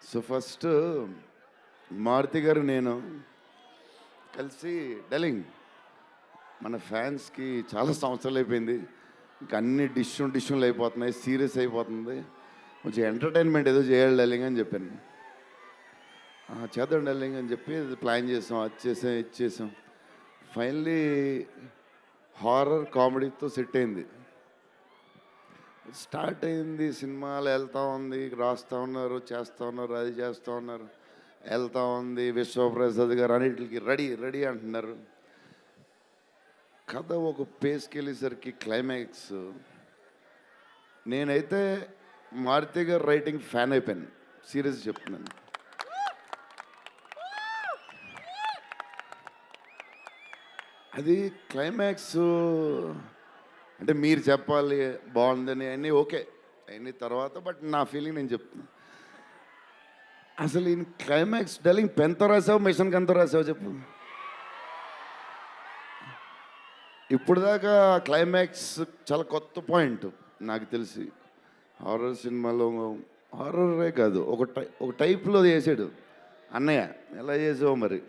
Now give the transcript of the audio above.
So first Maruti గారు నేను కలిసి డెలింగ్ మన ఫ్యాన్స్కి చాలా సంవత్సరాలు అయిపోయింది, ఇంకా అన్ని డిష్యూలు అయిపోతున్నాయి, సీరియస్ అయిపోతుంది, కొంచెం ఎంటర్టైన్మెంట్ ఏదో చేయాలి డెలింగ్ అని చెప్పాను. చేద్దాం డెలింగ్ అని చెప్పి ప్లాన్ చేసాం, అది చేసాం, ఇది చేసాం. ఫైనలీ హారర్ కామెడీతో సెట్ అయింది. స్టార్ట్ అయింది, సినిమాలు వెళ్తూ ఉంది, రాస్తూ ఉన్నారు, చేస్తూ ఉన్నారు, అది చేస్తూ ఉన్నారు, వెళ్తూ ఉంది. విశ్వప్రసాద్ గారు అన్నిటికి రెడీ రెడీ అంటున్నారు. కథ ఒక పేస్కి వెళ్ళేసరికి క్లైమాక్స్, నేనైతే మారుతి గారు రైటింగ్ ఫ్యాన్ అయిపోయాను, సీరియస్ చెప్తున్నాను. అది క్లైమాక్స్ అంటే మీరు చెప్పాలి బాగుందని అన్నీ ఓకే అన్నీ తర్వాత, బట్ నా ఫీలింగ్ నేను చెప్తున్నాను. అసలు ఈయన క్లైమాక్స్ డెలింగ్ పెన్తో రాసావు, మిషన్కి ఎంతో రాసావు చెప్పు. ఇప్పుడు దాకా క్లైమాక్స్ చాలా కొత్త పాయింట్ నాకు తెలిసి. హారర్ సినిమాలో హారరే కాదు, ఒక టైప్లో చేసాడు అన్నయ్య. ఎలా చేసావు మరి?